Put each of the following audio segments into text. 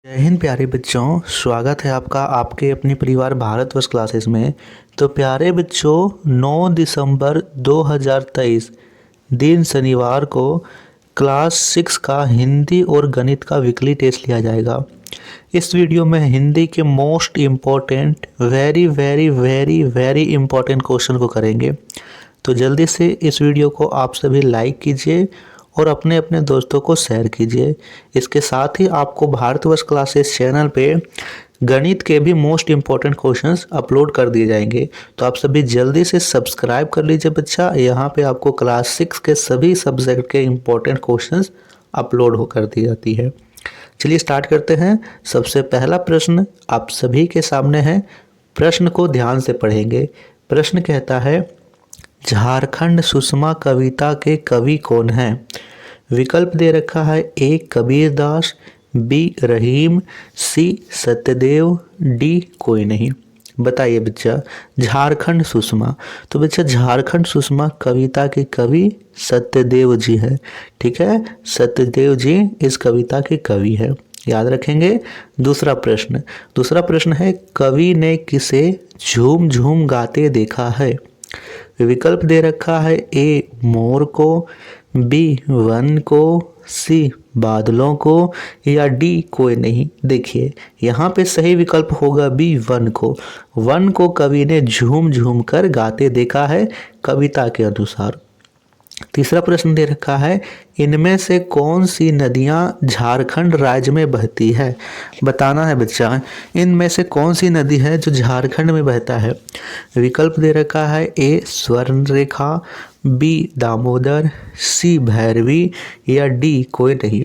जय हिंद प्यारे बच्चों। स्वागत है आपका आपके अपने परिवार भारतवर्ष क्लासेस में। तो प्यारे बच्चों 9 दिसंबर 2023 दिन शनिवार को क्लास 6 का हिंदी और गणित का वीकली टेस्ट लिया जाएगा। इस वीडियो में हिंदी के most important very very very very important question को करेंगे। तो जल्दी से इस वीडियो को आप सभी लाइक कीजिए और अपने अपने दोस्तों को शेयर कीजिए। इसके साथ ही आपको भारतवर्ष क्लासेस चैनल पे गणित के भी मोस्ट इम्पॉर्टेंट क्वेश्चंस अपलोड कर दिए जाएंगे। तो आप सभी जल्दी से सब्सक्राइब कर लीजिए बच्चा। यहाँ पे आपको क्लास 6 के सभी सब्जेक्ट के इम्पोर्टेंट क्वेश्चंस अपलोड हो कर दी जाती है। चलिए स्टार्ट करते हैं। सबसे पहला प्रश्न आप सभी के सामने है। प्रश्न को ध्यान से पढ़ेंगे। प्रश्न कहता है, झारखंड सुषमा कविता के कवि कौन हैं? विकल्प दे रखा है ए कबीरदास, बी रहीम, सी सत्यदेव, डी कोई नहीं। बताइए बच्चा, झारखंड सुषमा। तो बच्चा झारखंड सुषमा कविता के कवि सत्यदेव जी है। ठीक है, सत्यदेव जी इस कविता के कवि है, याद रखेंगे। दूसरा प्रश्न है, कवि ने किसे झूम झूम गाते देखा है? विकल्प दे रखा है ए मोर को, बी वन को, सी बादलों को, या डी कोई नहीं। देखिए यहाँ पे सही विकल्प होगा बी वन को। वन को कवि ने झूम झूम कर गाते देखा है कविता के अनुसार। तीसरा प्रश्न दे रखा है, इनमें से कौन सी नदियां झारखंड राज्य में बहती है? बताना है बच्चा, इनमें से कौन सी नदी है जो झारखंड में बहता है? विकल्प दे रखा है ए स्वर्णरेखा, बी दामोदर, सी भैरवी, या डी कोई नहीं।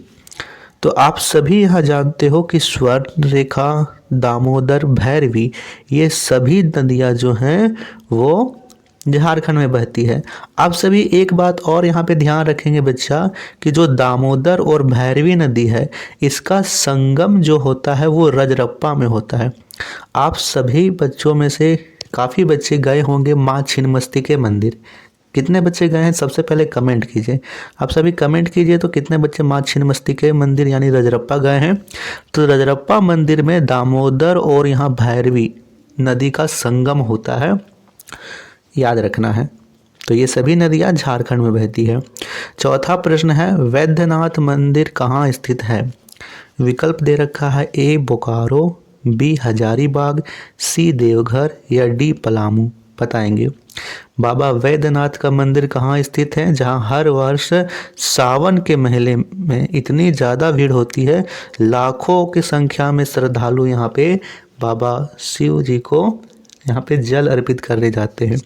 तो आप सभी यहाँ जानते हो कि स्वर्णरेखा, दामोदर, भैरवी ये सभी नदियाँ जो हैं वो झारखंड में बहती है। आप सभी एक बात और यहाँ पे ध्यान रखेंगे बच्चा कि जो दामोदर और भैरवी नदी है इसका संगम जो होता है वो रजरप्पा में होता है। आप सभी बच्चों में से काफ़ी बच्चे गए होंगे माँ छिन्नमस्ती के मंदिर। कितने बच्चे गए हैं सबसे पहले कमेंट कीजिए। आप सभी कमेंट कीजिए तो कितने बच्चे माँ छिन्नमस्ती के मंदिर यानी रजरप्पा गए हैं। तो रजरप्पा मंदिर में दामोदर और यहाँ भैरवी नदी का संगम होता है, याद रखना है। तो ये सभी नदियाँ झारखंड में बहती है। चौथा प्रश्न है, वैद्यनाथ मंदिर कहाँ स्थित है? विकल्प दे रखा है ए बोकारो, बी हजारीबाग, सी देवघर, या डी पलामू। बताएंगे बाबा वैद्यनाथ का मंदिर कहाँ स्थित है जहाँ हर वर्ष सावन के महीने में इतनी ज़्यादा भीड़ होती है, लाखों की संख्या में श्रद्धालु यहाँ पे बाबा शिव जी को यहाँ पे जल अर्पित करने जाते हैं।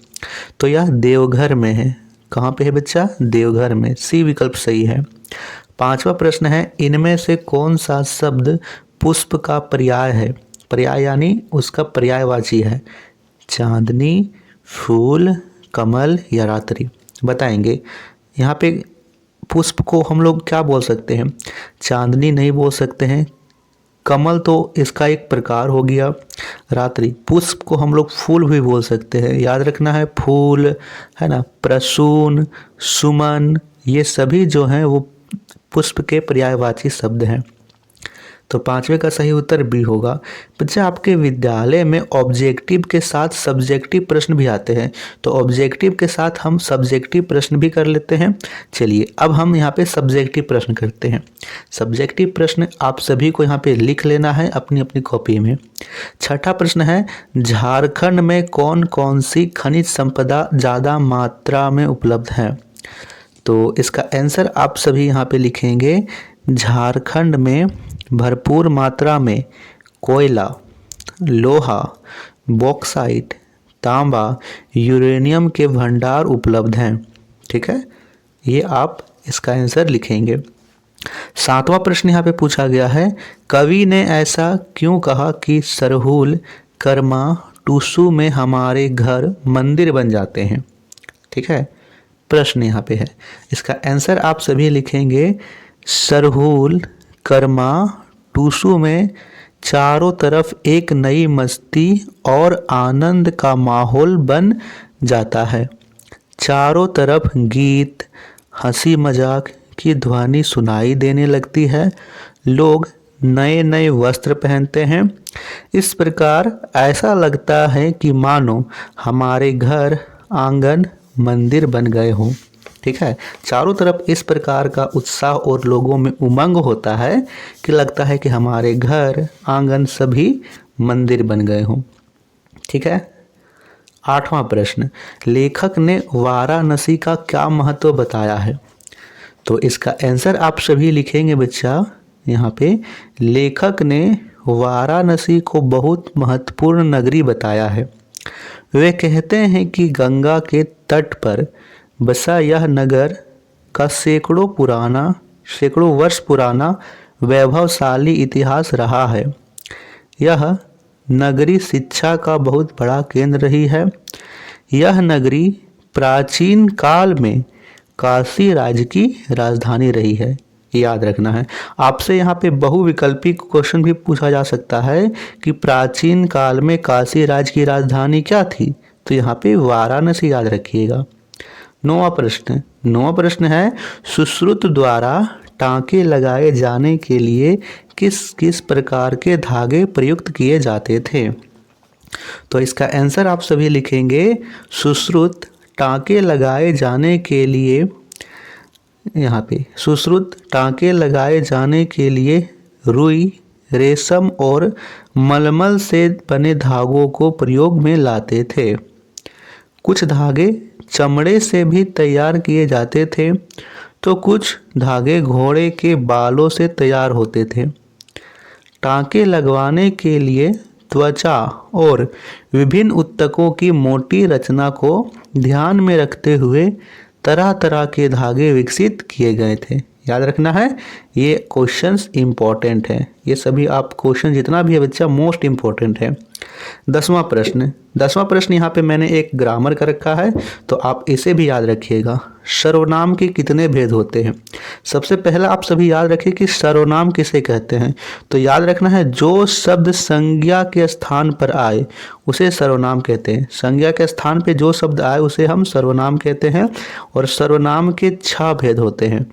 तो यह देवघर में है। कहाँ पे है बच्चा? देवघर में। सी विकल्प सही है। पांचवा प्रश्न है, इनमें से कौन सा शब्द पुष्प का पर्याय है? पर्याय यानी उसका पर्यायवाची है। चांदनी, फूल, कमल, या रात्रि। बताएंगे यहाँ पे पुष्प को हम लोग क्या बोल सकते हैं? चांदनी नहीं बोल सकते हैं। कमल तो इसका एक प्रकार हो गया। रात्रि पुष्प को हम लोग फूल भी बोल सकते हैं, याद रखना है। फूल है ना, प्रसून, सुमन, ये सभी जो हैं वो पुष्प के पर्यायवाची शब्द हैं। तो पांचवे का सही उत्तर बी होगा। बच्चा आपके विद्यालय में ऑब्जेक्टिव के साथ सब्जेक्टिव प्रश्न भी आते हैं, तो ऑब्जेक्टिव के साथ हम सब्जेक्टिव प्रश्न भी कर लेते हैं। चलिए अब हम यहाँ पे सब्जेक्टिव प्रश्न करते हैं। सब्जेक्टिव प्रश्न आप सभी को यहाँ पे लिख लेना है अपनी अपनी कॉपी में। छठा प्रश्न है, झारखंड में कौन कौन सी खनिज संपदा ज़्यादा मात्रा में उपलब्ध है? तो इसका आंसर आप सभी यहाँ पे लिखेंगे, झारखंड में भरपूर मात्रा में कोयला, लोहा, बॉक्साइट, तांबा, यूरेनियम के भंडार उपलब्ध हैं। ठीक है, ये आप इसका आंसर लिखेंगे। सातवां प्रश्न यहाँ पे पूछा गया है, कवि ने ऐसा क्यों कहा कि सरहुल, कर्मा, टूसू में हमारे घर मंदिर बन जाते हैं? ठीक है, प्रश्न यहाँ पे है। इसका आंसर आप सभी लिखेंगे, सरहुल, कर्मा, टूसू में चारों तरफ एक नई मस्ती और आनंद का माहौल बन जाता है। चारों तरफ गीत, हंसी मजाक की ध्वनि सुनाई देने लगती है। लोग नए नए वस्त्र पहनते हैं। इस प्रकार ऐसा लगता है कि मानो हमारे घर आंगन मंदिर बन गए हों। ठीक है, चारों तरफ इस प्रकार का उत्साह और लोगों में उमंग होता है कि लगता है कि हमारे घर आंगन सभी मंदिर बन गए हों। ठीक है, 8वां प्रश्न, लेखक ने वाराणसी का क्या महत्व बताया है? तो इसका आंसर आप सभी लिखेंगे बच्चा यहाँ पे। लेखक ने वाराणसी को बहुत महत्वपूर्ण नगरी बताया है। वे कहते हैं कि गंगा के तट पर बसा यह नगर का सैकड़ों वर्ष पुराना वैभवशाली इतिहास रहा है। यह नगरी शिक्षा का बहुत बड़ा केंद्र रही है। यह नगरी प्राचीन काल में काशी राज्य की राजधानी रही है। याद रखना है, आपसे यहाँ पे बहुविकल्पी क्वेश्चन भी पूछा जा सकता है कि प्राचीन काल में काशी राज्य की राजधानी क्या थी, तो यहाँ पे वाराणसी याद रखिएगा। 9वां प्रश्न है, सुश्रुत द्वारा टांके लगाए जाने के लिए किस किस प्रकार के धागे प्रयुक्त किए जाते थे? तो इसका आंसर आप सभी लिखेंगे, सुश्रुत टांके लगाए जाने के लिए, यहाँ पे सुश्रुत टांके लगाए जाने के लिए रुई, रेशम और मलमल से बने धागों को प्रयोग में लाते थे। कुछ धागे चमड़े से भी तैयार किए जाते थे, तो कुछ धागे घोड़े के बालों से तैयार होते थे। टांके लगवाने के लिए त्वचा और विभिन्न ऊतकों की मोटी रचना को ध्यान में रखते हुए तरह तरह के धागे विकसित किए गए थे। याद रखना है, ये क्वेश्चंस इंपॉर्टेंट है। ये सभी आप क्वेश्चन जितना भी है बच्चा मोस्ट इंपॉर्टेंट है। 10वां प्रश्न यहाँ पे मैंने एक ग्रामर का रखा है, तो आप इसे भी याद रखिएगा। सर्वनाम के कितने भेद होते हैं? सबसे पहला आप सभी याद रखिए कि सर्वनाम किसे कहते हैं। तो याद रखना है, जो शब्द संज्ञा के स्थान पर आए उसे सर्वनाम कहते हैं। संज्ञा के स्थान पे जो शब्द आए उसे हम सर्वनाम कहते हैं। और सर्वनाम के 6 भेद होते हैं: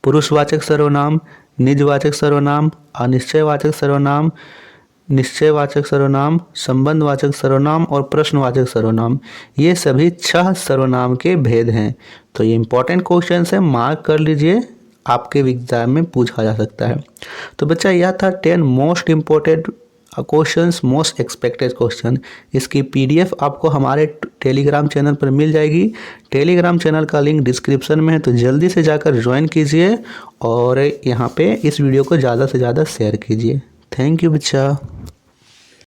पुरुषवाचक सर्वनाम, निजवाचक सर्वनाम, अनिश्चयवाचक सर्वनाम, निश्चयवाचक सर्वनाम, संबंधवाचक सर्वनाम और प्रश्नवाचक सर्वनाम। ये सभी 6 सर्वनाम के भेद हैं। तो ये इंपॉर्टेंट क्वेश्चन है, मार्क कर लीजिए, आपके एग्जाम में पूछा जा सकता है। तो बच्चा यह था 10 most important questions, most expected question. इसकी PDF आपको हमारे टेलीग्राम चैनल पर मिल जाएगी। टेलीग्राम चैनल का लिंक डिस्क्रिप्शन में है, तो जल्दी से जाकर ज्वाइन कीजिए और यहाँ पे इस वीडियो को ज़्यादा से ज़्यादा शेयर कीजिए। थैंक यू बच्चा।